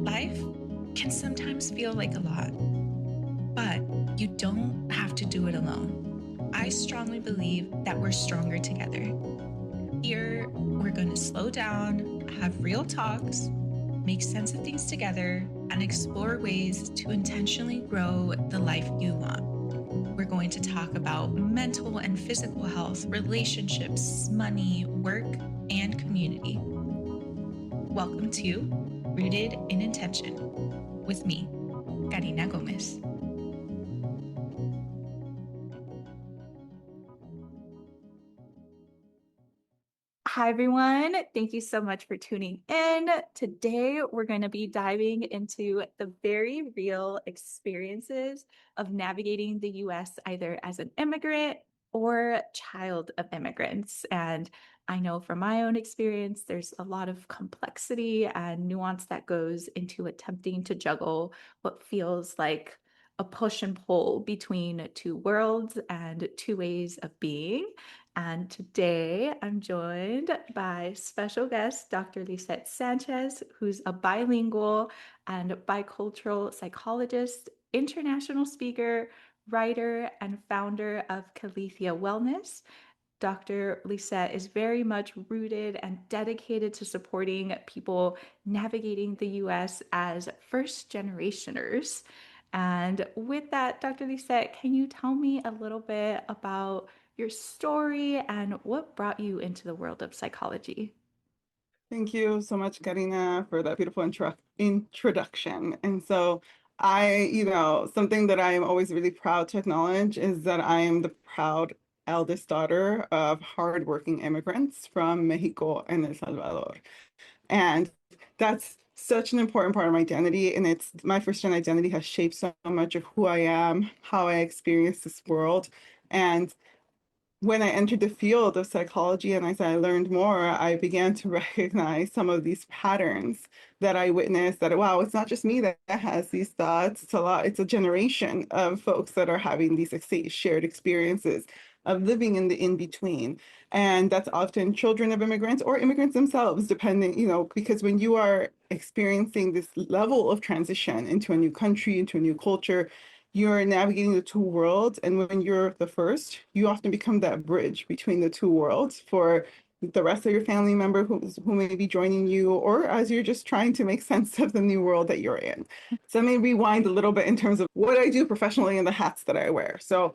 Life can sometimes feel like a lot, but you don't have to do it alone. I strongly believe that we're stronger together. Here, we're going to slow down, have real talks, make sense of things together, and explore ways to intentionally grow the life you want. We're going to talk about mental and physical health, relationships, money, work, and community. Welcome to Rooted in Intention with me, Karina Gomez. Hi, everyone. Thank you so much for tuning in. Today, we're going to be diving into the very real experiences of navigating the US either as an immigrant or child of immigrants. And I know from my own experience, there's a lot of complexity and nuance that goes into attempting to juggle what feels like a push and pull between two worlds and two ways of being. And today I'm joined by special guest, Dr. Lisette Sanchez, who's a bilingual and bicultural psychologist, international speaker, writer, and founder of Calathea Wellness. Dr. Lisette is very much rooted and dedicated to supporting people navigating the US as first generationers. And with that, Dr. Lisette, can you tell me a little bit about your story and what brought you into the world of psychology? Thank you so much, Karina, for that beautiful introduction. And so something that I am always really proud to acknowledge is that I am the proud eldest daughter of hardworking immigrants from Mexico and El Salvador. And that's such an important part of my identity. And it's my first gen identity has shaped so much of who I am, how I experience this world. And when I entered the field of psychology and as I learned more, I began to recognize some of these patterns that I witnessed that, wow, it's not just me that has these thoughts. It's a generation of folks that are having these shared experiences of living in the in-between. And that's often children of immigrants or immigrants themselves, depending, because when you are experiencing this level of transition into a new country, into a new culture, you're navigating the two worlds. And when you're the first, you often become that bridge between the two worlds for the rest of your family member who may be joining you, or as you're just trying to make sense of the new world that you're in. So let me rewind a little bit in terms of what I do professionally and the hats that I wear. So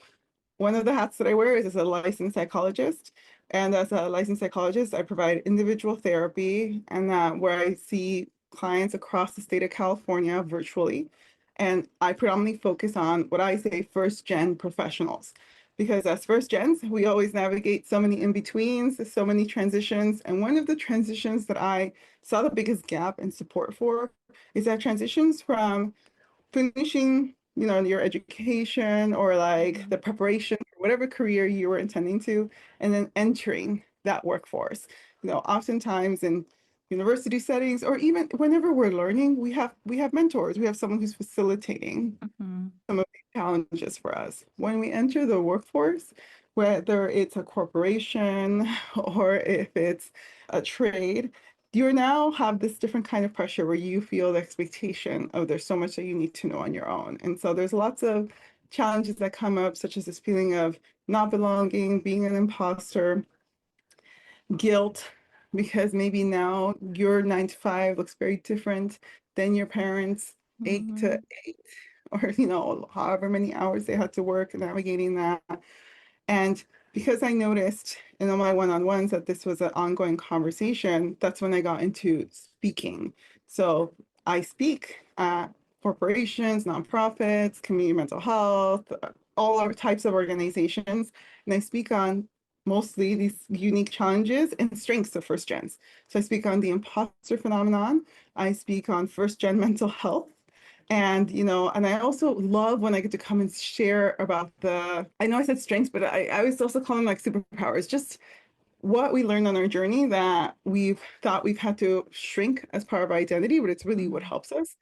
one of the hats that I wear is as a licensed psychologist. And as a licensed psychologist, I provide individual therapy and where I see clients across the state of California virtually. And I predominantly focus on what I say first gen professionals. Because as first gens, we always navigate so many in-betweens, so many transitions. And one of the transitions that I saw the biggest gap in support for is that transitions from finishing, your education or like the preparation for whatever career you were intending to, and then entering that workforce. Oftentimes in university settings or even whenever we're learning, we have mentors. We have someone who's facilitating Mhm. some of these challenges for us. When we enter the workforce, whether it's a corporation or if it's a trade, you now have this different kind of pressure where you feel the expectation of there's so much that you need to know on your own. And so there's lots of challenges that come up, such as this feeling of not belonging, being an imposter, guilt, because maybe now your 9 to 5 looks very different than your parents' 8 to 8, or however many hours they had to work navigating that. And because I noticed in all my one-on-ones that this was an ongoing conversation, that's when I got into speaking. So I speak at corporations, nonprofits, community mental health, all our types of organizations, and I speak on mostly these unique challenges and strengths of first gens. So I speak on the imposter phenomenon. I speak on first gen mental health. And I also love when I get to come and share about I know I said strengths, but I always also call them like superpowers, just what we learned on our journey that we've thought we've had to shrink as part of our identity, but it's really what helps us.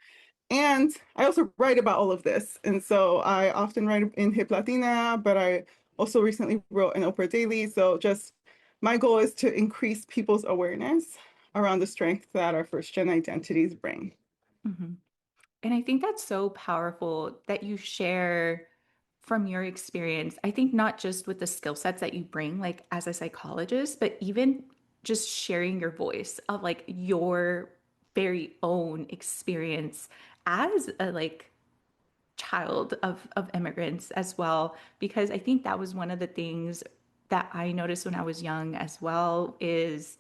And I also write about all of this. And so I often write in Hip Latina, but I also recently wrote in Oprah Daily. So just my goal is to increase people's awareness around the strength that our first gen identities bring. Mhm. And I think that's so powerful that you share from your experience. I think not just with the skill sets that you bring, like as a psychologist, but even just sharing your voice of like your very own experience as a like child of immigrants as well, because I think that was one of the things that I noticed when I was young as well is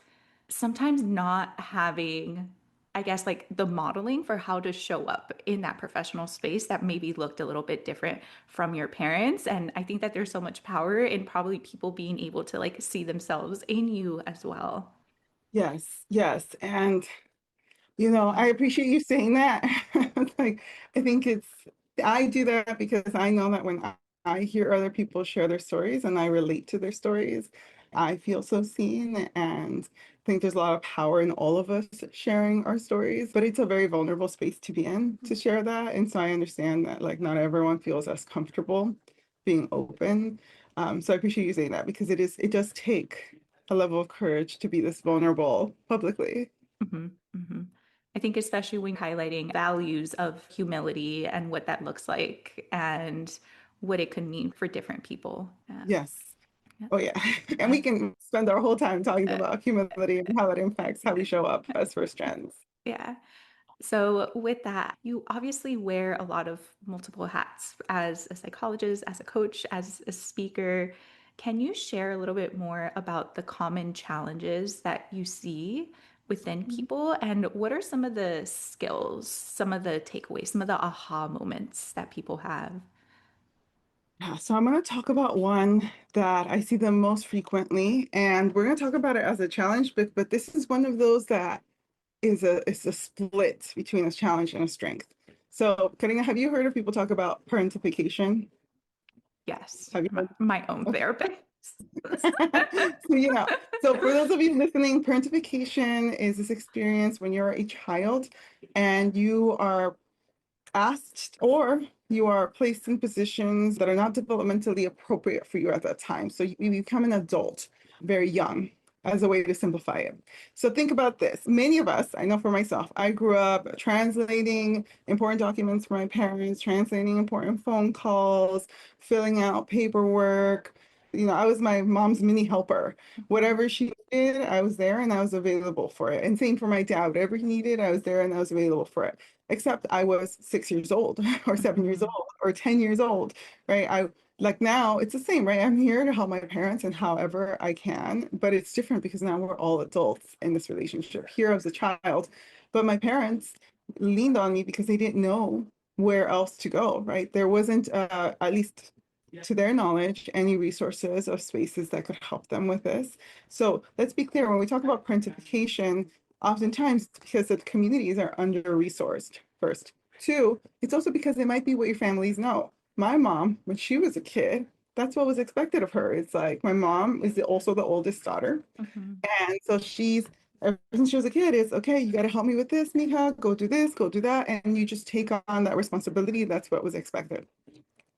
sometimes not having, I guess, like the modeling for how to show up in that professional space that maybe looked a little bit different from your parents. And I think that there's so much power in probably people being able to like see themselves in you as well. Yes, yes. And I appreciate you saying that. Like, I think I do that because I know that when I hear other people share their stories and I relate to their stories, I feel so seen. And I think there's a lot of power in all of us sharing our stories, but it's a very vulnerable space to be in to share that. And so I understand that, like, not everyone feels as comfortable being open. So I appreciate you saying that because it does take a level of courage to be this vulnerable publicly. Hmm. Hmm. I think especially when highlighting values of humility and what that looks like and what it could mean for different people. Yes. Yeah. Oh, yeah. And we can spend our whole time talking about humility and how it impacts how we show up as first gens. Yeah. So, with that, you obviously wear a lot of multiple hats as a psychologist, as a coach, as a speaker. Can you share a little bit more about the common challenges that you see within people? And what are some of the skills, some of the takeaways, some of the aha moments that people have? Yeah, so I'm going to talk about one that I see the most frequently, and we're going to talk about it as a challenge, but this is one of those that is a split between a challenge and a strength. So, Karina, have you heard of people talk about parentification? Yes, Have you heard? my own Okay. therapist. So, so for those of you listening, parentification is this experience when you're a child and you are asked or you are placed in positions that are not developmentally appropriate for you at that time. So you become an adult very young, as a way to simplify it. So think about this. Many of us, I know for myself, I grew up translating important documents for my parents, translating important phone calls, filling out paperwork. I was my mom's mini helper. Whatever she needed, I was there and I was available for it. And same for my dad. Whatever he needed, I was there and I was available for it, except I was 6 years old or 7 years Mhm. old or 10 years old, right? Like now it's the same, right? I'm here to help my parents and however I can, but it's different because now we're all adults in this relationship. Here I was a child, but my parents leaned on me because they didn't know where else to go, right? There wasn't, at least to their knowledge, any resources or spaces that could help them with this. So let's be clear, when we talk about parentification, oftentimes it's because the communities are under-resourced, first. Two, it's also because it might be what your families know. My mom, when she was a kid, that's what was expected of her. It's like my mom is also the oldest daughter. Mhm. And so ever since she was a kid, it's okay, you got to help me with this, mija, go do this, go do that. And you just take on that responsibility. That's what was expected.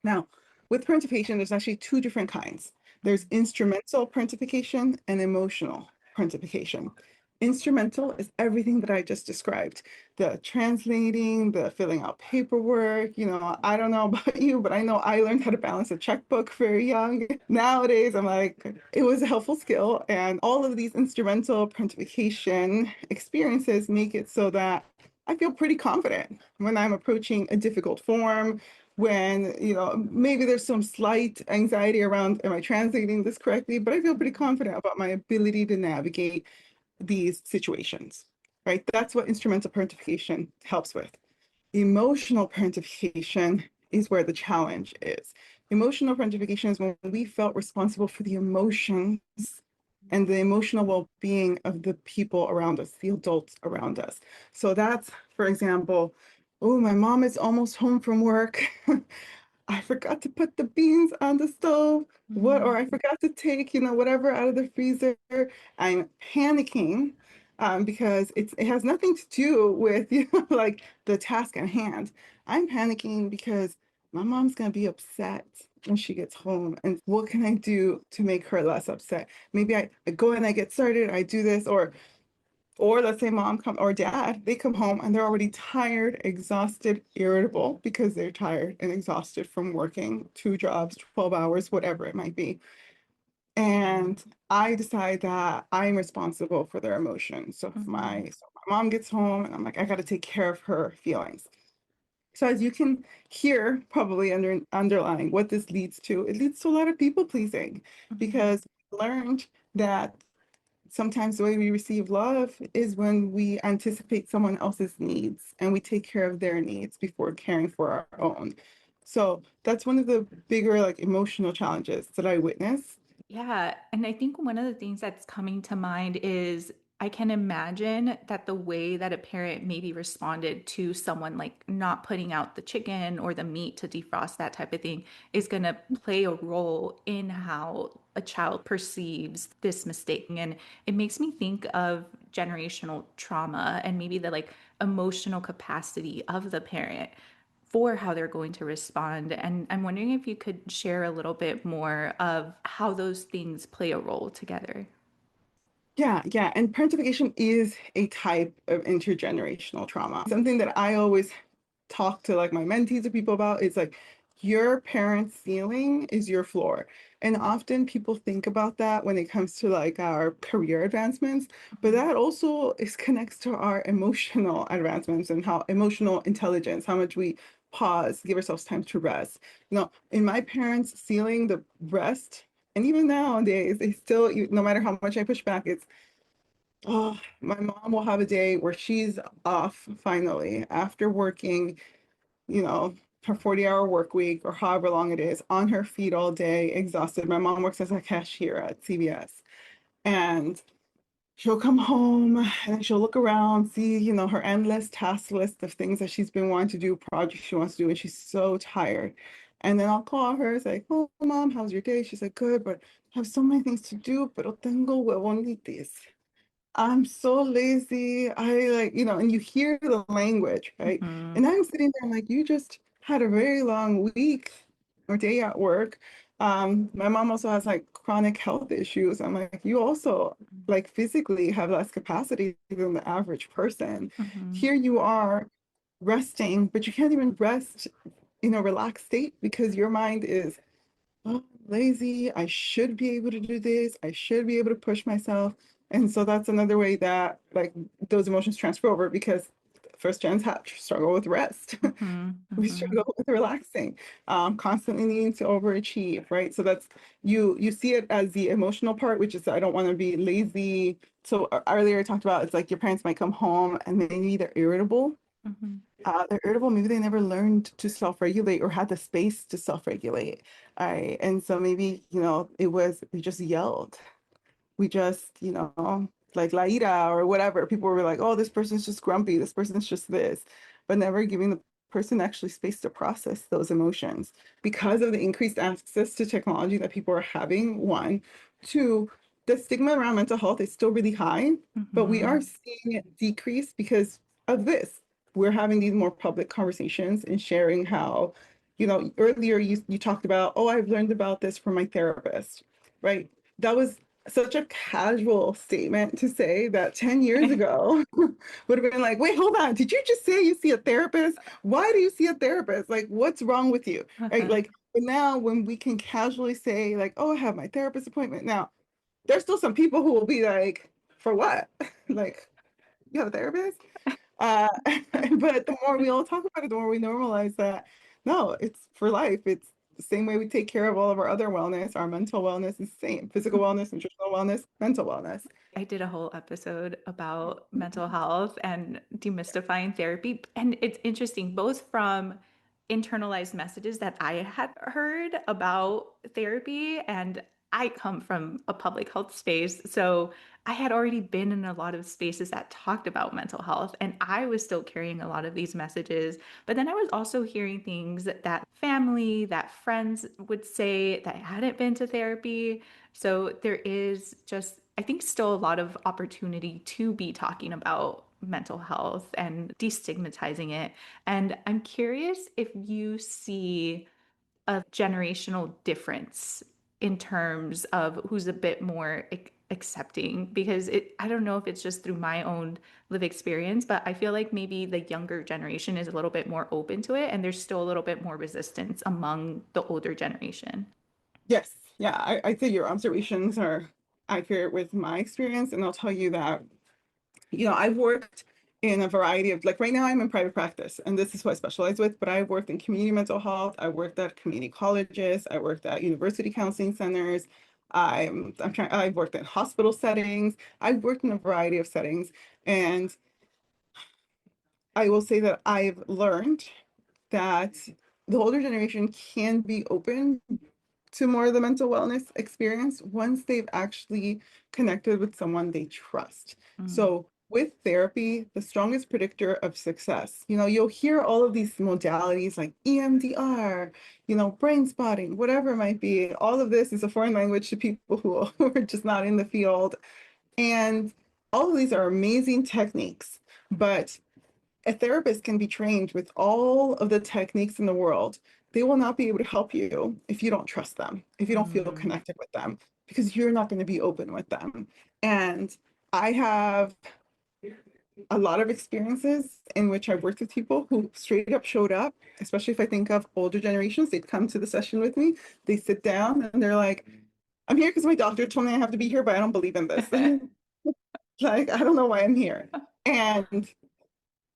Now, with parentification, there's actually two different kinds. There's instrumental parentification and emotional parentification. Instrumental is everything that I just described, the translating, the filling out paperwork. I don't know about you, but I know I learned how to balance a checkbook very young. Nowadays, I'm like, it was a helpful skill. And all of these instrumental parentification experiences make it so that I feel pretty confident when I'm approaching a difficult form, when, maybe there's some slight anxiety around, am I translating this correctly? But I feel pretty confident about my ability to navigate these situations, right? That's what instrumental parentification helps with. Emotional parentification is where the challenge is. Emotional parentification is when we felt responsible for the emotions and the emotional well-being of the people around us, the adults around us. So that's, for example, oh, my mom is almost home from work. I forgot to put the beans on the stove. Or Mhm. I forgot to take, whatever out of the freezer. I'm panicking because it has nothing to do with, like the task at hand. I'm panicking because my mom's gonna be upset when she gets home. And what can I do to make her less upset? Maybe I go and I get started, I do this, or Or let's say mom come or dad, they come home and they're already tired, exhausted, irritable because they're tired and exhausted from working two jobs, 12 hours, whatever it might be. And I decide that I'm responsible for their emotions. So if Mhm. my mom gets home and I'm like, I got to take care of her feelings. So as you can hear, probably underlying what this leads to, it leads to a lot of people pleasing Mhm. because we learned that sometimes the way we receive love is when we anticipate someone else's needs and we take care of their needs before caring for our own. So that's one of the bigger like emotional challenges that I witness. Yeah, and I think one of the things that's coming to mind is I can imagine that the way that a parent maybe responded to someone like not putting out the chicken or the meat to defrost, that type of thing, is going to play a role in how a child perceives this mistake. And it makes me think of generational trauma and maybe the like emotional capacity of the parent for how they're going to respond. And I'm wondering if you could share a little bit more of how those things play a role together. Yeah, yeah. And parentification is a type of intergenerational trauma. Something that I always talk to like my mentees or people about is like your parents' ceiling is your floor. And often people think about that when it comes to like our career advancements, but Mhm. that also is connects to our emotional advancements and how emotional intelligence, how much we pause, give ourselves time to rest. In my parents' ceiling, the rest, and even nowadays, they still, no matter how much I push back, it's oh, my mom will have a day where she's off finally after working, you know, her 40-hour work week or however long it is, on her feet all day, exhausted. My mom works as a cashier at CVS. And she'll come home and she'll look around, see, her endless task list of things that she's been wanting to do, projects she wants to do, and she's so tired. And then I'll call her, it's like, oh, mom, how's your day? She's like, good, but I have so many things to do, pero tengo huevonitis. I'm so lazy. I like, and you hear the language, right? Mhm. And I'm sitting there, I'm like, you just had a very long week or day at work. My mom also has like chronic health issues. I'm like, you also like physically have less capacity than the average person. Mhm. Here you are resting, but you can't even rest in a relaxed state because your mind is oh, lazy. I should be able to do this. I should be able to push myself. And so that's another way that like those emotions transfer over because first gens have struggle with rest. Mhm. We Mhm. struggle with relaxing, constantly needing to overachieve, right? So that's you see it as the emotional part, which is I don't want to be lazy. So earlier I talked about it's like your parents might come home and maybe they're irritable Mhm. they're irritable. Maybe they never learned to self-regulate or had the space to self-regulate. And so maybe, it was, we just yelled. We just, like La Ira or whatever. People were like, oh, this person's just grumpy. This person's just this, but never giving the person actually space to process those emotions because of the increased access to technology that people are having. One, two, the stigma around mental health is still really high, but we are Mhm. seeing it decrease because of this. We're having these more public conversations and sharing how, earlier you talked about, oh, I've learned about this from my therapist, right? That was such a casual statement to say that 10 years ago would have been like, wait, hold on. Did you just say you see a therapist? Why do you see a therapist? Like, what's wrong with you? Right? Uh-huh. Like, but now when we can casually say, like, oh, I have my therapist appointment. Now, there's still some people who will be like, for what? Like, you have a therapist? Uh, but the more we all talk about it, the more we normalize that no, it's for life. It's the same way we take care of all of our other wellness. Our mental wellness is the same. Physical wellness, nutritional wellness, mental wellness. I did a whole episode about mental health and demystifying therapy. And it's interesting, both from internalized messages that I had heard about therapy, and I come from a public health space. So I had already been in a lot of spaces that talked about mental health, and I was still carrying a lot of these messages. But then I was also hearing things that family, that friends would say that hadn't been to therapy. So there is just, I think, still a lot of opportunity to be talking about mental health and destigmatizing it. And I'm curious if you see a generational difference in terms of who's a bit more accepting because I don't know if it's just through my own live experience, but I feel like maybe the younger generation is a little bit more open to it and there's still a little bit more resistance among the older generation. Yes, yeah, I'd say your observations are accurate with my experience, and I'll tell you that, I've worked in a variety of, like right now I'm in private practice, and this is what I specialize with, but I've worked in community mental health, I worked at community colleges, I worked at university counseling centers, I've worked in hospital settings, I've worked in a variety of settings, and I will say that I've learned that the older generation can be open to more of the mental wellness experience once they've actually connected with someone they trust. Mm, So with therapy, the strongest predictor of success, you'll hear all of these modalities like EMDR, brain spotting, whatever it might be. All of this is a foreign language to people who are just not in the field. And all of these are amazing techniques, but a therapist can be trained with all of the techniques in the world. They will not be able to help you if you don't trust them, if you don't feel mm, connected with them, because you're not going to be open with them. And I have a lot of experiences in which I've worked with people who straight up showed up, especially if I think of older generations, they'd come to the session with me, they sit down and they're like, I'm here because my doctor told me I have to be here, but I don't believe in this. Like, I don't know why I'm here. And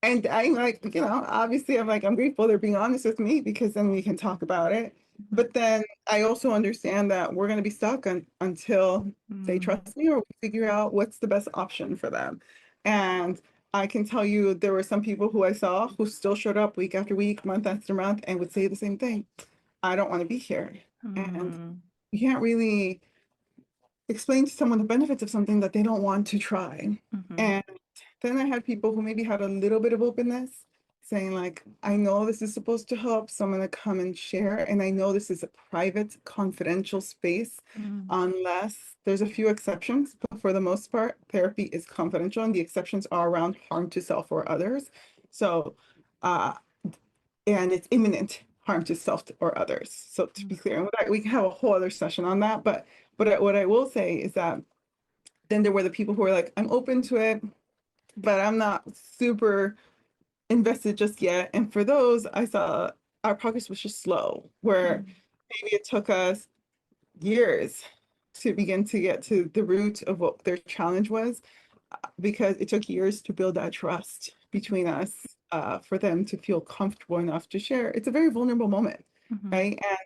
And I'm like, obviously I'm like, I'm grateful they're being honest with me because then we can talk about it. mhm, But then I also understand that we're going to be stuck until they mm, trust me or we figure out what's the best option for them. And I can tell you there were some people who I saw who still showed up week after week, month after month, and would say the same thing. I don't want to be here. And mm, you can't really explain to someone the benefits of something that they don't want to try. mhm, And then I had people who maybe had a little bit of openness saying like, I know this is supposed to help, so I'm gonna come and share. And I know this is a private, confidential space, mm, unless there's a few exceptions, but for the most part, therapy is confidential and the exceptions are around harm to self or others. So, uh, and it's imminent harm to self or others. So to mm, be clear, and we can have a whole other session on that, but what I will say is that then there were the people who were like, I'm open to it, but I'm not super invested just yet. And for those, I saw our progress was just slow, where mm, maybe it took us years to begin to get to the root of what their challenge was, because it took years to build that trust between us, for them to feel comfortable enough to share. It's a very vulnerable moment, mhm, right? And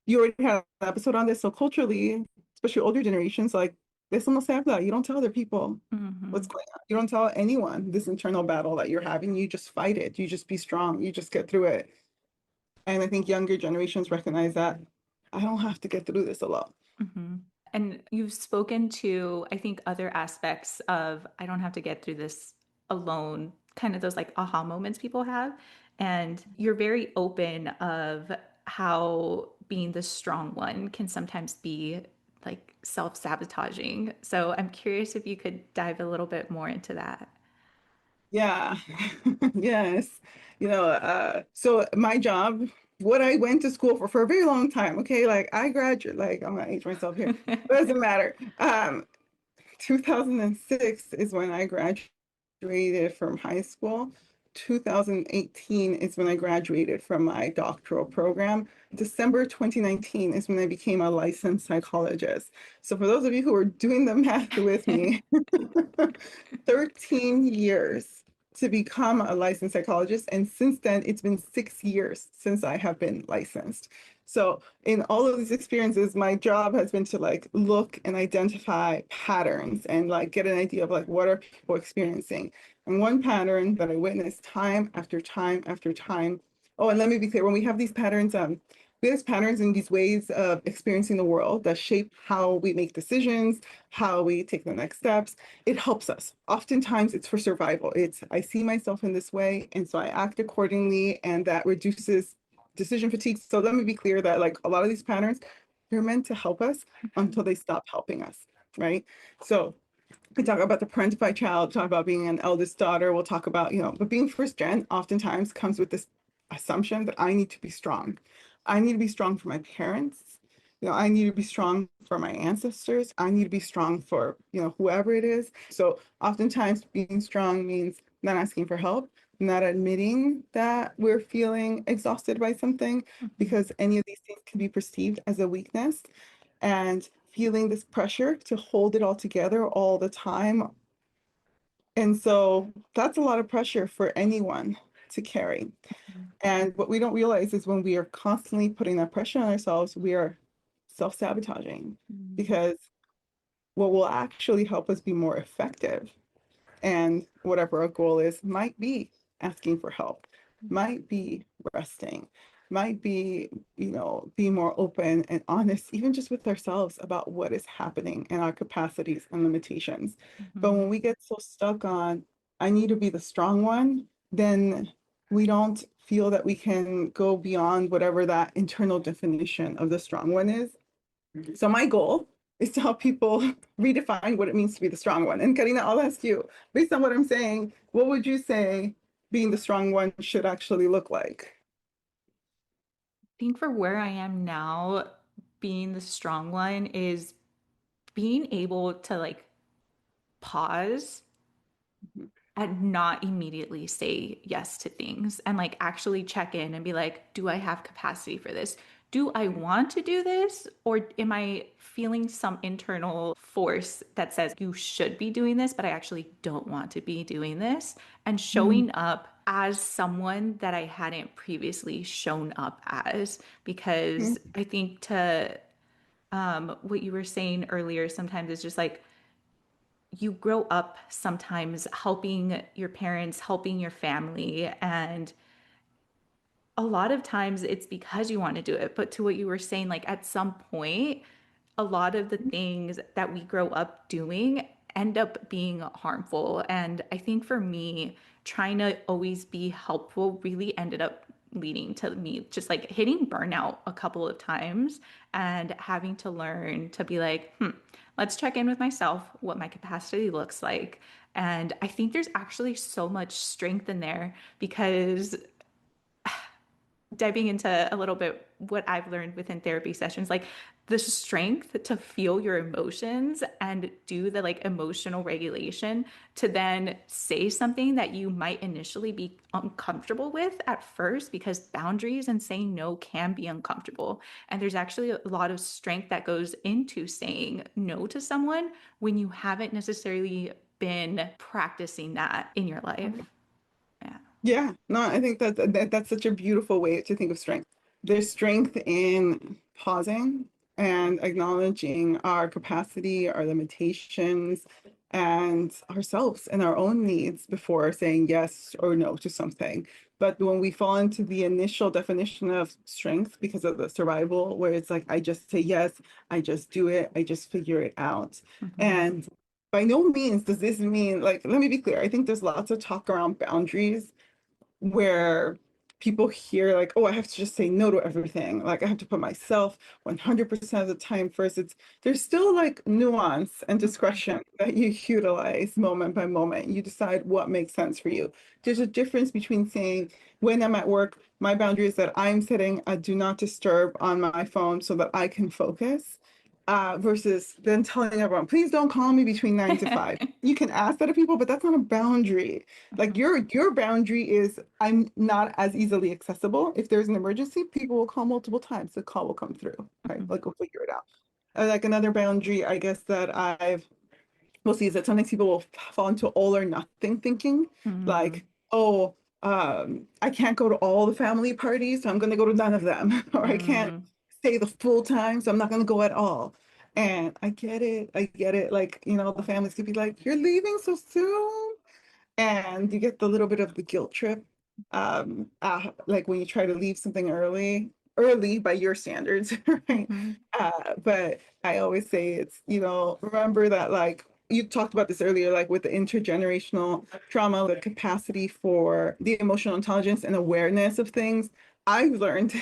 you already had an episode on this. So culturally, especially older generations, like this almost have that. You don't tell other people what's mhm, going on. You don't tell anyone this internal battle that you're having. You just fight it. You just be strong. You just get through it. And I think younger generations recognize that I don't have to get through this alone. mhm. And you've spoken to, I think, other aspects of I don't have to get through this alone, kind of those like aha moments people have. And you're very open of how being the strong one can sometimes be like self-sabotaging. So I'm curious if you could dive a little bit more into that. Yeah. Yes. So my job, what I went to school for a very long time, okay, like I graduated, like I'm gonna age myself here, but it doesn't matter. 2006 is when I graduated from high school. 2018 is when I graduated from my doctoral program. December 2019 is when I became a licensed psychologist. So for those of you who are doing the math with me, 13 years to become a licensed psychologist. And since then, it's been 6 years since I have been licensed. So in all of these experiences, my job has been to like look and identify patterns and like get an idea of like what are people experiencing. And one pattern that I witnessed time after time after time. Oh, and let me be clear, when we have these patterns, we have patterns in these ways of experiencing the world that shape how we make decisions, how we take the next steps. It helps us. Oftentimes it's for survival. It's I see myself in this way, and so I act accordingly, and that reduces decision fatigue. So let me be clear that like a lot of these patterns, they're meant to help us until they stop helping us, right? So we talk about the parentified child, talk about being an eldest daughter. We'll talk about, but being first gen oftentimes comes with this assumption that I need to be strong. I need to be strong for my parents. I need to be strong for my ancestors. I need to be strong for, whoever it is. So oftentimes being strong means not asking for help, not admitting that we're feeling exhausted by something, Mhm. because any of these things can be perceived as a weakness, and feeling this pressure to hold it all together all the time. And so that's a lot of pressure for anyone to carry. And what we don't realize is when we are constantly putting that pressure on ourselves, we are self-sabotaging, Mhm. because what will actually help us be more effective and whatever our goal is might be asking for help, might be resting, might be, being more open and honest, even just with ourselves about what is happening and our capacities and limitations. But Mhm. when we get so stuck on, I need to be the strong one, then we don't feel that we can go beyond whatever that internal definition of the strong one is. So my goal is to help people redefine what it means to be the strong one. And Karina, I'll ask you, based on what I'm saying, what would you say being the strong one should actually look like? Think for where I am now, being the strong one is being able to like pause and not immediately say yes to things and like actually check in and be like, do I have capacity for this? Do I want to do this? Or am I feeling some internal force that says you should be doing this, but I actually don't want to be doing this? And Mhm. showing up as someone that I hadn't previously shown up as, because I think to what you were saying earlier, sometimes it's just like you grow up sometimes helping your parents, helping your family, and a lot of times it's because you want to do it. But to what you were saying, like at some point, a lot of the things that we grow up doing end up being harmful. And I think for me, trying to always be helpful really ended up leading to me just like hitting burnout a couple of times and having to learn to be like, let's check in with myself, what my capacity looks like. And I think there's actually so much strength in there because diving into a little bit what I've learned within therapy sessions, like the strength to feel your emotions and do the like emotional regulation to then say something that you might initially be uncomfortable with at first because boundaries and saying no can be uncomfortable. And there's actually a lot of strength that goes into saying no to someone when you haven't necessarily been practicing that in your life. Mhm. Yeah. Yeah, no, I think that's such a beautiful way to think of strength. There's strength in pausing and acknowledging our capacity, our limitations, and ourselves and our own needs before saying yes or no to something. But when we fall into the initial definition of strength because of the survival, where it's like, I just say yes, I just do it, I just figure it out. Mhm. And by no means does this mean, like, let me be clear, I think there's lots of talk around boundaries where people hear like, oh, I have to just say no to everything. Like I have to put myself 100% of the time first. There's still like nuance and Mhm. discretion that you utilize moment by moment. You decide what makes sense for you. There's a difference between saying, when I'm at work, my boundary is that I'm setting a do not disturb on my phone so that I can focus. Versus then telling everyone, please don't call me between 9 to 5. You can ask that of people, but that's not a boundary. Like Mhm. your boundary is I'm not as easily accessible. If there's an emergency, people will call multiple times. The call will come through, right? Mhm. Like we'll figure it out. Like another boundary, I guess that I've we'll see is that sometimes people will fall into all or nothing thinking, like, Mhm. oh, I can't go to all the family parties, so I'm going to go to none of them, or I can't Mhm. stay the full time, so I'm not going to go at all. And I get it, I get it. Like, the families could be like, you're leaving so soon, and you get the little bit of the guilt trip, like when you try to leave something early by your standards, right? Mhm. But I always say it's, remember that, like you talked about this earlier, like with the intergenerational trauma, the capacity for the emotional intelligence and awareness of things. I've learned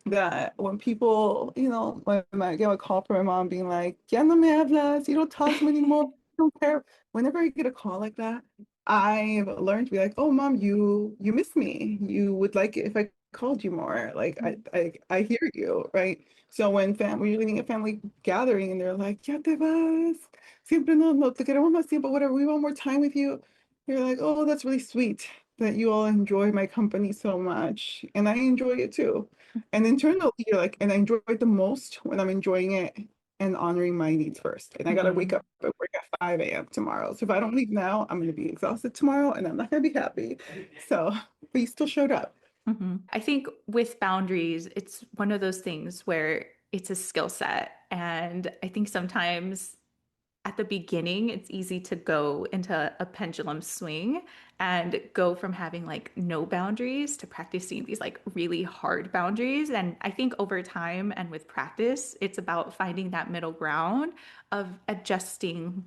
that when people, when I get a call from my mom being like, ya no me hablas, you don't talk to me anymore, I don't care. Whenever I get a call like that, I've learned to be like, oh, mom, you miss me. You would like it if I called you more. Like Mhm. I hear you, right? So when you're leading a family gathering and they're like, ya te vas, siempre no te queremos más tiempo, whatever, we want more time with you. You're like, oh, that's really sweet that you all enjoy my company so much. And I enjoy it too. And internally, you're like, and I enjoy it the most when I'm enjoying it and honoring my needs first. And I gotta wake Mhm. up at work at 5 a.m. tomorrow. So if I don't leave now, I'm gonna be exhausted tomorrow and I'm not gonna be happy. So, but you still showed up. I think with boundaries, it's one of those things where it's a skill set. And I think sometimes at the beginning, it's easy to go into a pendulum swing and go from having like no boundaries to practicing these like really hard boundaries. And I think over time and with practice, it's about finding that middle ground of adjusting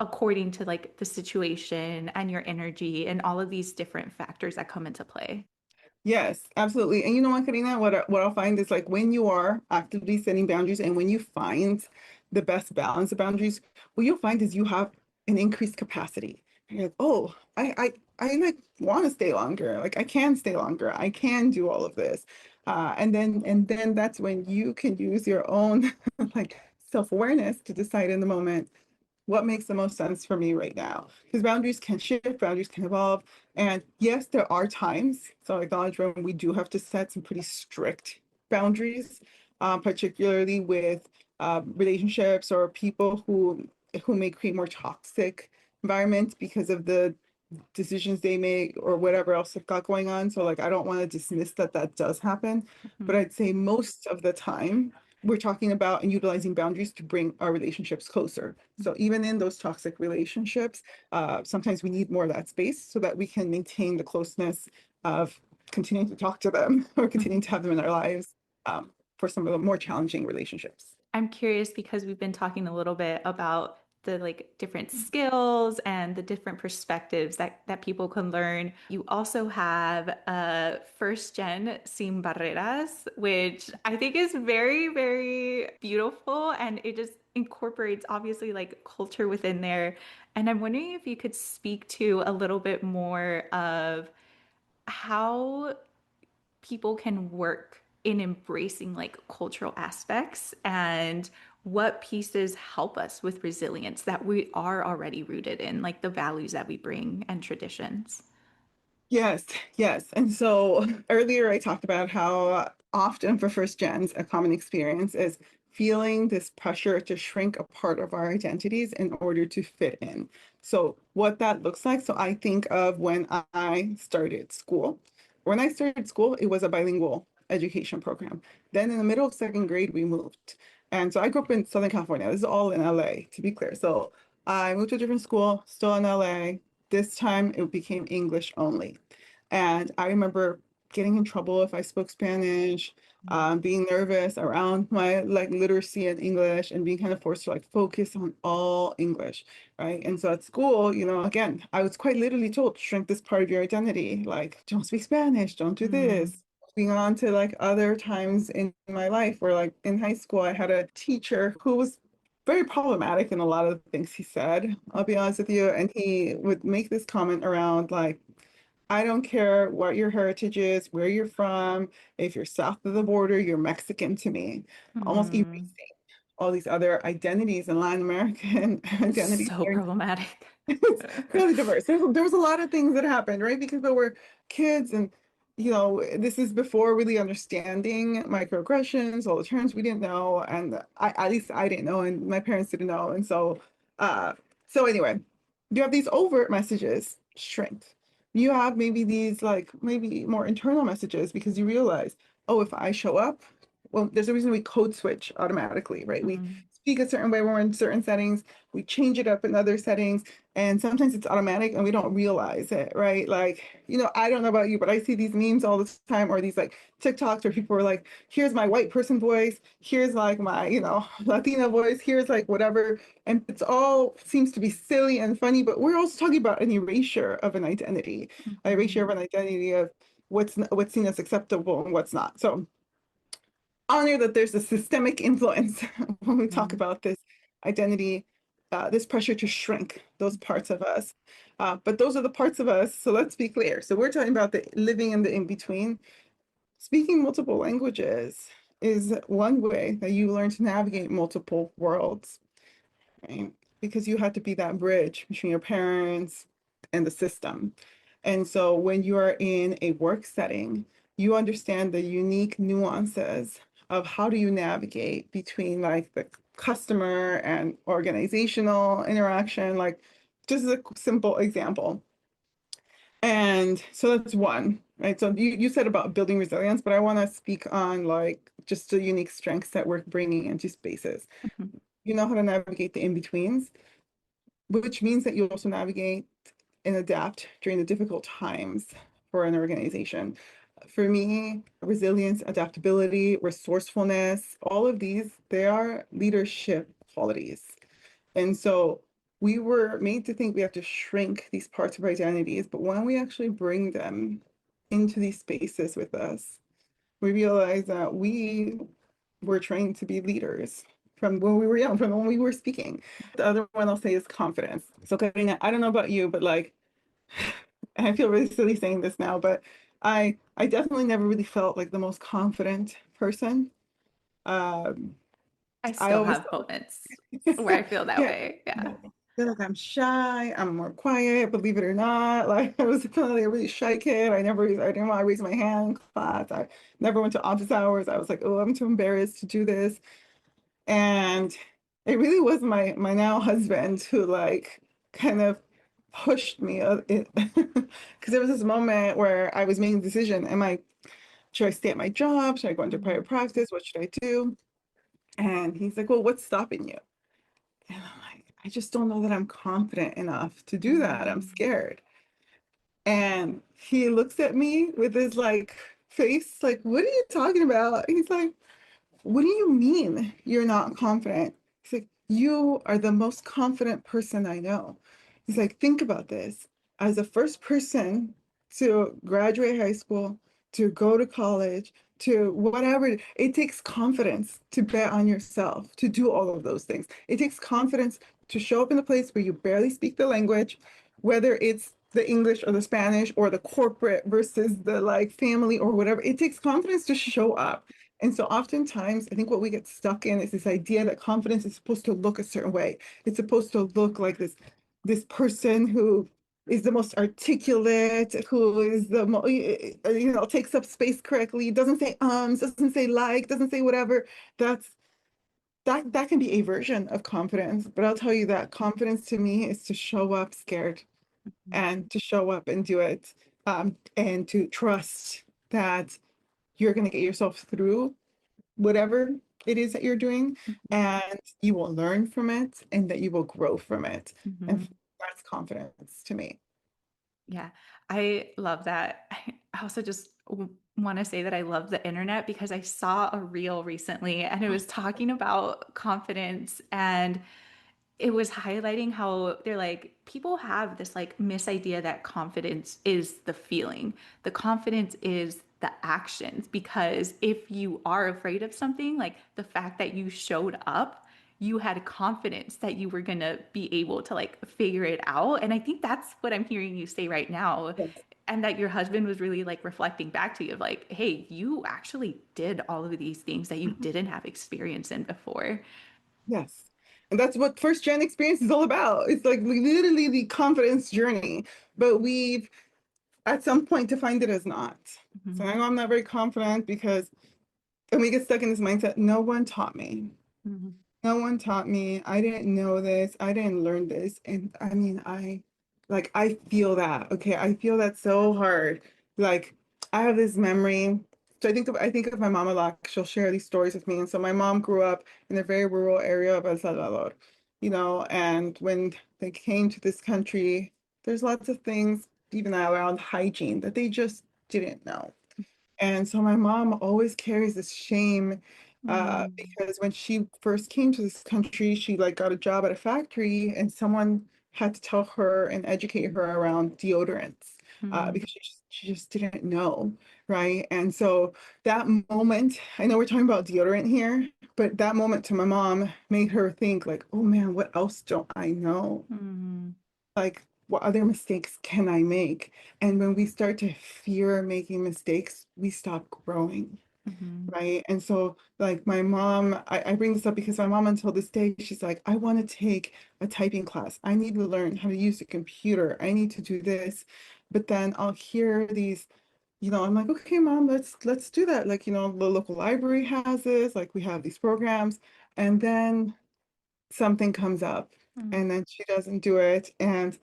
according to like the situation and your energy and all of these different factors that come into play. Yes, absolutely. And you know what, Karina, what I'll find is like when you are actively setting boundaries and when you find the best balance of boundaries, what you'll find is you have an increased capacity. You're like, oh, I like want to stay longer. Like I can stay longer. I can do all of this. And then that's when you can use your own like self-awareness to decide in the moment what makes the most sense for me right now. Because boundaries can shift, boundaries can evolve. And yes, there are times, so I acknowledge when we do have to set some pretty strict boundaries, particularly with relationships or people who may create more toxic environments because of the decisions they make or whatever else they've got going on. So like I don't want to dismiss that that does happen, but Mhm. I'd say most of the time we're talking about and utilizing boundaries to bring our relationships closer. So even in those toxic relationships, sometimes we need more of that space so that we can maintain the closeness of continuing to talk to them or continuing to have them in our lives for some of the more challenging relationships. I'm curious because we've been talking a little bit about the like different skills and the different perspectives that people can learn. You also have first gen sin barreras, which I think is very, very beautiful and it just incorporates obviously like culture within there. And I'm wondering if you could speak to a little bit more of how people can work in embracing like cultural aspects and what pieces help us with resilience that we are already rooted in, like the values that we bring and traditions. Yes, yes. And so earlier I talked about how often for first gens, a common experience is feeling this pressure to shrink a part of our identities in order to fit in. So what that looks like, so I think of when I started school. When I started school, it was a bilingual education program. Then in the middle of second grade, we moved. And so I grew up in Southern California. This is all in LA, to be clear. So I moved to a different school, still in LA. This time it became English only. And I remember getting in trouble if I spoke Spanish, being nervous around my like literacy in English and being kind of forced to like focus on all English, right? And so at school, again, I was quite literally told, shrink this part of your identity, like don't speak Spanish, don't do Mm, this. Being on to like other times in my life where like in high school, I had a teacher who was very problematic in a lot of the things he said, I'll be honest with you. And he would make this comment around like, I don't care what your heritage is, where you're from. If you're south of the border, you're Mexican to me. Almost erasing mm. all these other identities and Latin American identities. So problematic. It's really diverse. There was a lot of things that happened, right? Because we were kids and this is before really understanding microaggressions, all the terms we didn't know, and at least I didn't know, and my parents didn't know. And uh, so anyway, you have these overt messages, strength. You have maybe these like maybe more internal messages because you realize, oh, if I show up, well, there's a reason we code switch automatically, right? We Mm, speak a certain way when we're in certain settings, we change it up in other settings, and sometimes it's automatic and we don't realize it, right? Like, I don't know about you, but I see these memes all the time or these like TikToks where people are like, here's my white person voice, here's like my, Latina voice, here's like whatever. And it's all seems to be silly and funny, but we're also talking about an erasure of an identity, an erasure mhm, of an identity of what's seen as acceptable and what's not. So honor that there's a systemic influence when we talk mm. about this identity, this pressure to shrink those parts of us. But those are the parts of us. So let's be clear. So we're talking about the living in the in between. speaking multiple languages is one way that you learn to navigate multiple worlds, right? Because you have to be that bridge between your parents and the system. And so when you are in a work setting, you understand the unique nuances of how do you navigate between like the customer and organizational interaction, like just as a simple example. And so that's one, right? So you said about building resilience, but I want to speak on like just the unique strengths that we're bringing into spaces. Mhm. You know how to navigate the in-betweens, which means that you also navigate and adapt during the difficult times for an organization. For me, resilience, adaptability, resourcefulness, all of these, they are leadership qualities. And so we were made to think we have to shrink these parts of our identities, but when we actually bring them into these spaces with us, we realize that we were trained to be leaders from when we were young, from when we were speaking. The other one I'll say is confidence. So Karina, I don't know about you, but like, and I feel really silly saying this now, but I definitely never really felt like the most confident person. Um, I I still always have felt moments where I feel that yeah, way. Yeah. I feel like I'm shy. I'm more quiet, believe it or not. Like I was definitely a really shy kid. I didn't want to raise my hand in class. I never went to office hours. I was like, oh, I'm too embarrassed to do this. And it really was my now husband who like kind of pushed me because there was this moment where I was making a decision. Should I stay at my job? Should I go into Mhm. private practice? What should I do? And he's like, well, what's stopping you? And I'm like, I just don't know that I'm confident enough to do that. I'm Mhm. scared. And he looks at me with his like face, like, what are you talking about? He's like, what do you mean you're not confident? He's like, you are the most confident person I know. He's like, think about this. As the first person to graduate high school, to go to college, to whatever, it takes confidence to bet on yourself, to do all of those things. It takes confidence to show up in a place where you barely speak the language, whether it's the English or the Spanish or the corporate versus the like family or whatever. It takes confidence to show up. And so oftentimes, I think what we get stuck in is this idea that confidence is supposed to look a certain way. It's supposed to look like this person who is the most articulate, who is the most, takes up space correctly, doesn't say doesn't say like, doesn't say whatever. That's that can be a version of confidence. But I'll tell you that confidence to me is to show up scared and to show up and do it, and to trust that you're going to get yourself through whatever it is that you're doing, Mhm. and you will learn from it and that you will grow from it. And Mhm. that's confidence to me. Yeah, I love that. I also just want to say that I love the internet because I saw a reel recently and it was talking about confidence and it was highlighting how they're like people have this like misidea that confidence is the feeling. The confidence is the actions because if you are afraid of something, like the fact that you showed up, you had confidence that you were going to be able to like figure it out. And I think that's what I'm hearing you say right now. Yes. And that your husband was really like reflecting back to you of like, hey, you actually did all of these things that you Mhm. didn't have experience in before. Yes. And that's what first gen experience is all about. It's like literally the confidence journey, but we've at some point defined it as not. So Mhm. I know I'm not very confident because, and we get stuck in this mindset, no one taught me. Mhm. No one taught me. I didn't know this. I didn't learn this. And I mean, I feel that. Okay. I feel that so hard. Like I have this memory. So I think of my mom a lot. She'll share these stories with me. And so my mom grew up in a very rural area of El Salvador, and when they came to this country, there's lots of things, even around hygiene, that they just didn't know. And so my mom always carries this shame, Mhm. because when she first came to this country, she like got a job at a factory and someone had to tell her and educate her around deodorants, Mhm. because she just didn't know, right? And so that moment, I know we're talking about deodorant here, but that moment to my mom made her think like, oh man, what else don't I know? Mhm. Like what other mistakes can I make? And when we start to fear making mistakes, we stop growing. Mm-hmm. Right. And so, like, my mom, I bring this up because my mom, until this day, she's like, I want to take a typing class. I need to learn how to use the computer. I need to do this. But then I'll hear these, I'm like, okay, mom, let's do that. Like, the local library has this, like we have these programs. And then something comes up and then she doesn't do it. And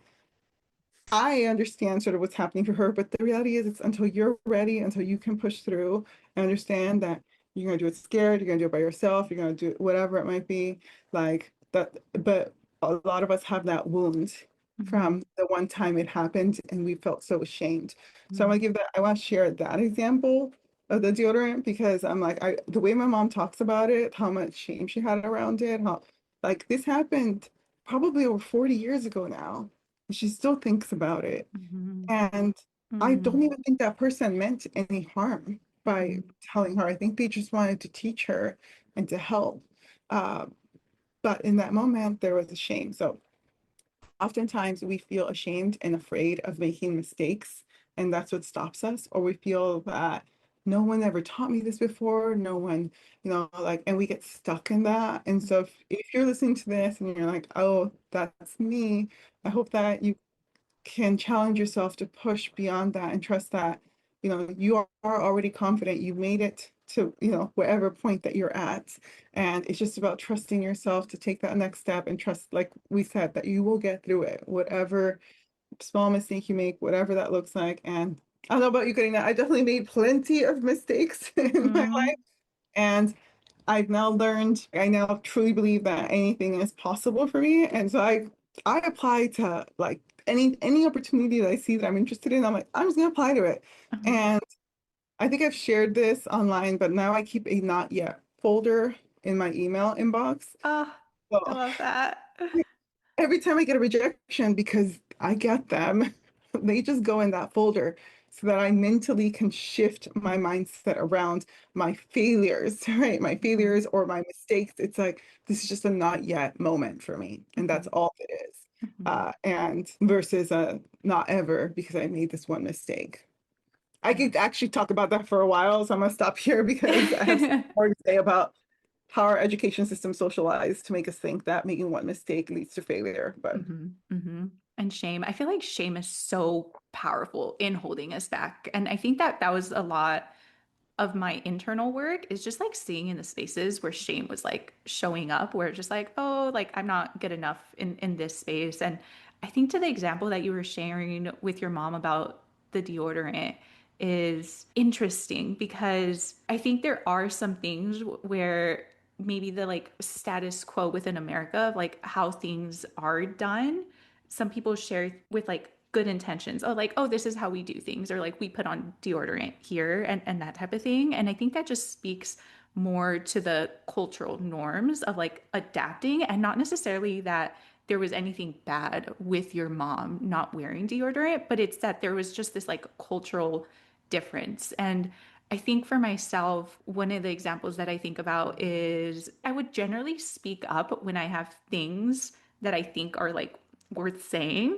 I understand sort of what's happening for her, but the reality is it's until you're ready, until you can push through and understand that you're gonna do it scared, you're gonna do it by yourself, you're gonna do it, whatever it might be, like that. But a lot of us have that wound Mm-hmm. from the one time it happened and we felt so ashamed. So Mm-hmm. I want to share that example of the deodorant because I'm like, the way my mom talks about it, how much shame she had around it, how like this happened probably over 40 years ago now. She still thinks about it. Mm-hmm. And I Mm-hmm. don't even think that person meant any harm by telling her. I think they just wanted to teach her and to help. Uh, but in that moment, there was a shame. So oftentimes we feel ashamed and afraid of making mistakes, and that's what stops us. Or we feel that no one ever taught me this before, no one, like, and we get stuck in that. And so if you're listening to this and you're like, oh, that's me, I hope that you can challenge yourself to push beyond that and trust that, you are already confident. You made it to, whatever point that you're at. And it's just about trusting yourself to take that next step and trust, like we said, that you will get through it, whatever small mistake you make, whatever that looks like. And I don't know about you, Karina, I definitely made plenty of mistakes in my Mm-hmm. life. And I've now learned, I now truly believe that anything is possible for me. And so I apply to like any opportunity that I see that I'm interested in. I'm like, I'm just gonna apply to it. Mm-hmm. And I think I've shared this online, but now I keep a not yet folder in my email inbox. Oh, I So love that. every time I get a rejection, because I get them, they just go in that folder so that I mentally can shift my mindset around my failures, right? My Mm-hmm. failures or my mistakes. It's like, this is just a not yet moment for me. And that's all it is. Mm-hmm. And versus a not ever because I made this one mistake. I Yeah. could actually talk about that for a while, so I'm gonna stop here because I have some more to say about how our education system socialized to make us think that making one mistake leads to failure. But hmm hmm And shame. I feel like shame is so powerful in holding us back. And I think that that was a lot of my internal work is just like seeing in the spaces where shame was like showing up, where it's just like, oh, like I'm not good enough in this space. And I think to the example that you were sharing with your mom about the deodorant is interesting because I think there are some things where maybe the like status quo within America of like how things are done, some people share with like good intentions. Oh, like, oh, this is how we do things, or like we put on deodorant here and that type of thing. And I think that just speaks more to the cultural norms of like adapting and not necessarily that there was anything bad with your mom not wearing deodorant, but it's that there was just this like cultural difference. And I think for myself, one of the examples that I think about is I would generally speak up when I have things that I think are like worth saying.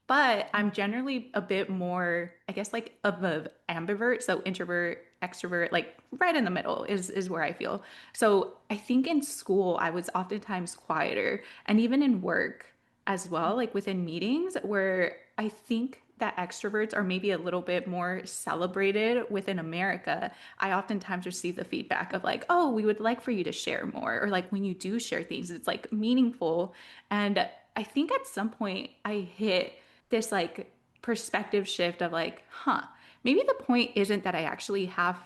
But I'm generally a bit more, I guess, like of an ambivert. So introvert, extrovert, like right in the middle is where I feel. So I think in school I was oftentimes quieter, and even in work as well, like within meetings, where I think that extroverts are maybe a little bit more celebrated within America. I oftentimes receive the feedback of like, oh, we would like for you to share more, or like when you do share things, it's like meaningful. And I think at some point I hit this like perspective shift of like, huh, maybe the point isn't that I actually have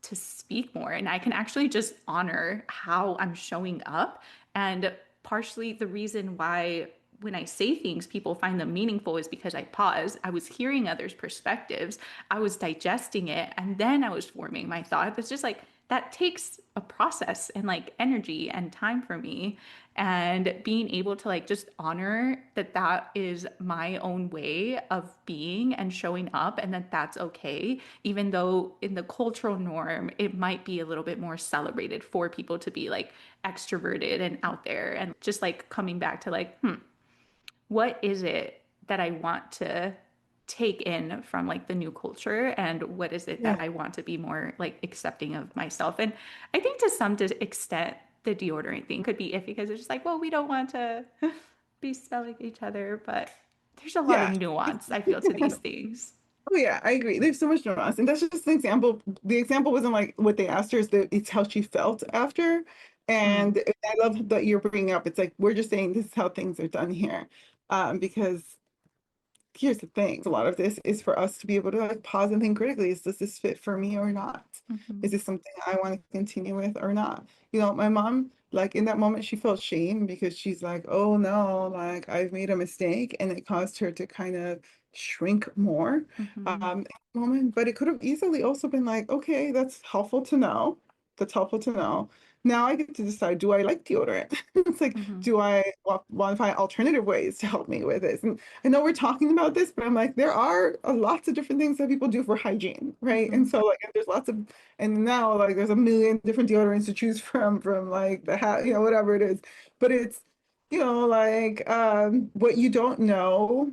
to speak more and I can actually just honor how I'm showing up. And partially the reason why when I say things, people find them meaningful is because I pause. I was hearing others' perspectives, I was digesting it, and then I was forming my thought. It's just like that takes a process and like energy and time for me, and being able to like just honor that that is my own way of being and showing up, and that that's okay, even though in the cultural norm it might be a little bit more celebrated for people to be like extroverted and out there, and just like coming back to like what is it that I want to take in from like the new culture and what is it that Yeah. I want to be more like accepting of myself. And I think to some extent the deodorant thing could be iffy because it's just like, well, we don't want to be smelling each other, but there's a lot of Yeah. nuance I feel to these things. Oh yeah, I agree. There's so much nuance, and that's just an example. The example wasn't like what they asked her; is that it's how she felt after. Mm, And I love that you're bringing up. It's like we're just saying this is how things are done here, because here's the thing, a lot of this is for us to be able to like pause and think critically. Does this fit for me or not? Is mhm, this something I want to continue with or not? My mom, like in that moment, she felt shame because she's like, oh no, like I've made a mistake, and it caused her to kind of shrink more mhm, in the moment. But it could have easily also been like, okay, that's helpful to know. That's helpful to know. Now I get to decide, do I like deodorant? It's like, mhm, do I want to find alternative ways to help me with this? And I know we're talking about this, but I'm like, there are lots of different things that people do for hygiene, right? And mhm. so like, there's lots of, and now like, there's a million different deodorants to choose from like the hat, whatever it is. But it's, like, what you don't know,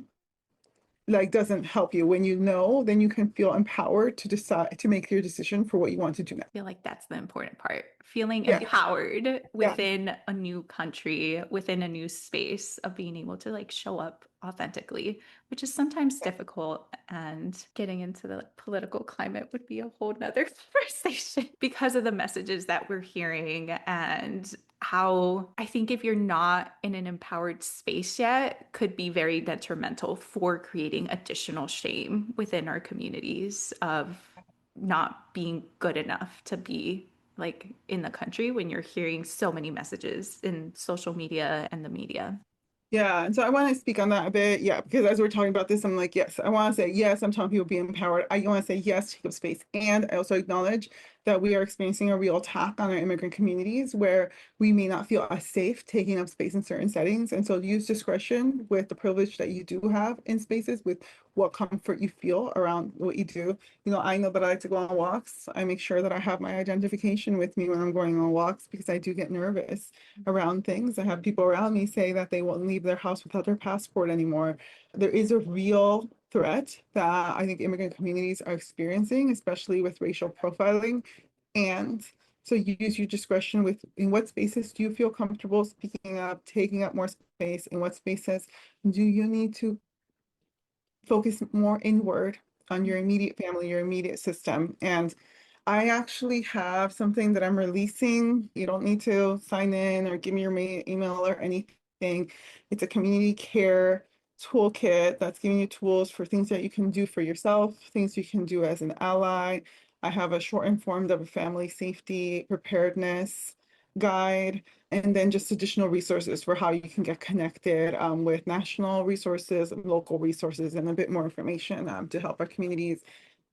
like, doesn't help you. When you know, then you can feel empowered to decide to make your decision for what you want to do next. Feel like that's the important part. Feeling Yeah, empowered yeah. within a new country, within a new space of being able to like show up authentically, which is sometimes difficult. And getting into the like, political climate would be a whole nother conversation because of the messages that we're hearing and how I think if you're not in an empowered space yet, could be very detrimental for creating additional shame within our communities of not being good enough to be like in the country when you're hearing so many messages in social media and the media. Yeah, and so I want to speak on that a bit. Yeah, because as we're talking about this, I'm like, yes, I want to say yes. I'm telling people be empowered. I want to say yes, take up space, and I also acknowledge that we are experiencing a real attack on our immigrant communities where we may not feel as safe taking up space in certain settings, and so use discretion with the privilege that you do have in spaces with what comfort you feel around what you do. I know that I like to go on walks. I make sure that I have my identification with me when I'm going on walks because I do get nervous around things. I have people around me say that they won't leave their house without their passport anymore. There is a real threat that I think immigrant communities are experiencing, especially with racial profiling. And so use your discretion with in what spaces do you feel comfortable speaking up, taking up more space, in what spaces do you need to focus more inward on your immediate family, your immediate system. And I actually have something that I'm releasing. You don't need to sign in or give me your email or anything. It's a community care toolkit that's giving you tools for things that you can do for yourself, things you can do as an ally. I have a short form of a family safety preparedness guide, and then just additional resources for how you can get connected with national resources, local resources, and a bit more information to help our communities.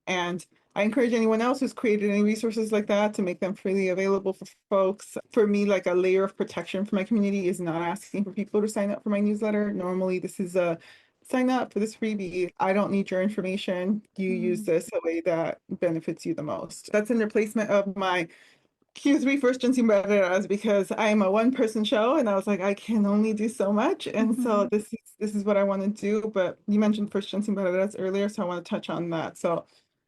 And I encourage anyone else who's created any resources like that to make them freely available for folks. For me, like a layer of protection for my community is not asking for people to sign up for my newsletter. Normally, this is a sign up for this freebie. I don't need your information. You use Mm, this the way that benefits you the most. That's in replacement of my Q3 first Gen Barreras because I'm a one-person show and I was like, I can only do so much. And so mhm, this is what I want to do. But you mentioned first Gen Barreras earlier, so I want to touch on that. So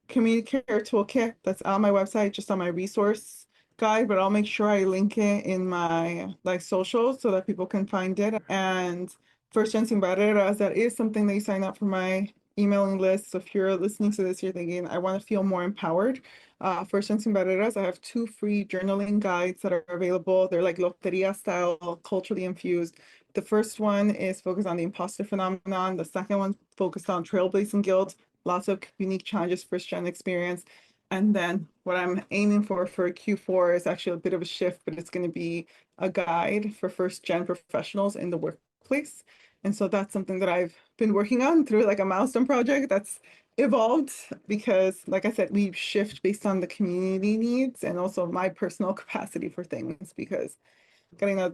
community care toolkit, that's on my website, just on my resource guide, but I'll make sure I link it in my like socials so that people can find it. And first Gen Barreras, that is something that you sign up for my emailing list. So if you're listening to this, you're thinking, I want to feel more empowered for Sin Barreras, I have two free journaling guides that are available. They're like loteria style, culturally infused. The first one is focused on the imposter phenomenon. The second one focused on trailblazing guilt, lots of unique challenges first gen experience. And then what I'm aiming for Q4 is actually a bit of a shift, but it's going to be a guide for first gen professionals in the workplace. And so that's something that I've been working on through like a milestone project that's evolved because, like I said, we shift based on the community needs and also my personal capacity for things. Because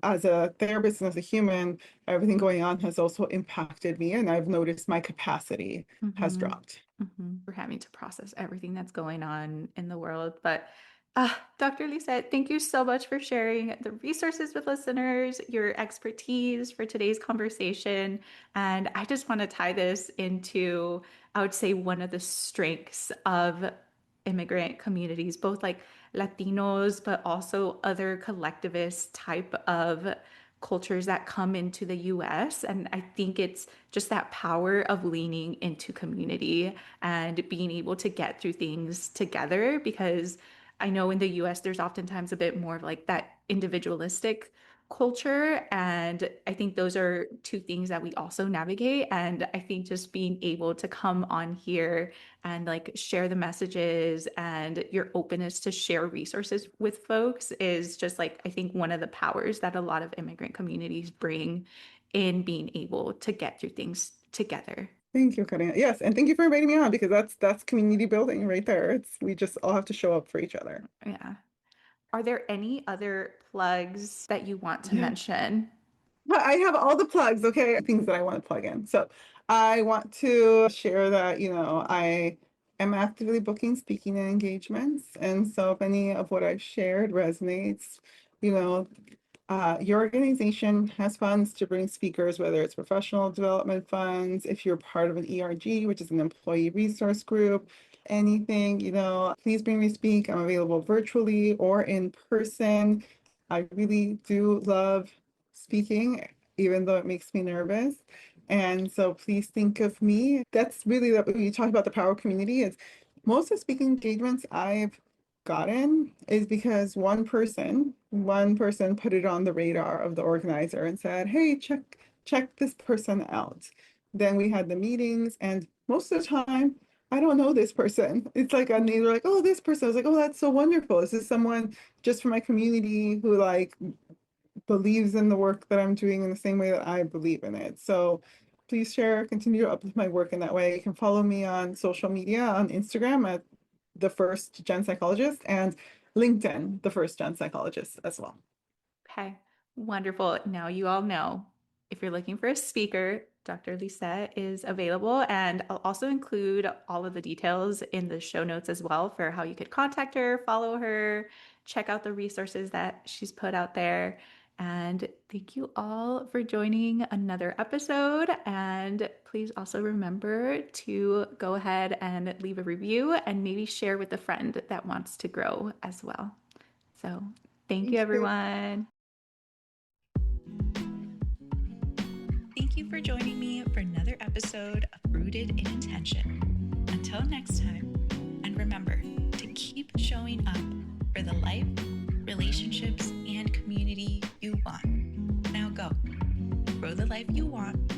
as a therapist and as a human, everything going on has also impacted me, and I've noticed my capacity has mhm, dropped. mhm. We're having to process everything that's going on in the world. But Dr. Lisette, thank you so much for sharing the resources with listeners, your expertise for today's conversation. And I just want to tie this into, I would say, one of the strengths of immigrant communities, both like Latinos, but also other collectivist type of cultures that come into the US. And I think it's just that power of leaning into community and being able to get through things together because I know in the US, there's oftentimes a bit more of like that individualistic culture. And I think those are two things that we also navigate. And I think just being able to come on here and like share the messages and your openness to share resources with folks is just like, I think one of the powers that a lot of immigrant communities bring in being able to get through things together. Thank you, Karina. Yes, and thank you for inviting me on because that's community building right there. It's we just all have to show up for each other. Yeah. Are there any other plugs that you want to Yeah. mention? I have all the plugs, okay? Things that I want to plug in. So I want to share that, I am actively booking speaking engagements. And so if any of what I've shared resonates, you know, your organization has funds to bring speakers, whether it's professional development funds, if you're part of an ERG, which is an employee resource group, anything, please bring me speak. I'm available virtually or in person. I really do love speaking, even though it makes me nervous. And so please think of me. That's really when you talk about the power of community, is most of the speaking engagements I've gotten is because one person put it on the radar of the organizer and said, hey, check this person out. Then we had the meetings, and most of the time I don't know this person. It's like, and they're like, oh, this person. I was like, oh, that's so wonderful. This is someone just from my community who like believes in the work that I'm doing in the same way that I believe in it. So please continue to uplift my work in that way. You can follow me on social media on Instagram at the First Gen Psychologist and LinkedIn, the First Gen Psychologist as well. Okay, wonderful. Now you all know if you're looking for a speaker, Dr. Lisette is available, and I'll also include all of the details in the show notes as well for how you could contact her, follow her, check out the resources that she's put out there. And thank you all for joining another episode. And please also remember to go ahead and leave a review and maybe share with a friend that wants to grow as well. So thank you, Thank you. everyone. Thank you for joining me for another episode of Rooted in Intention. Until next time, and remember to keep showing up for the life, relationships, and community you want. Now go, grow the life you want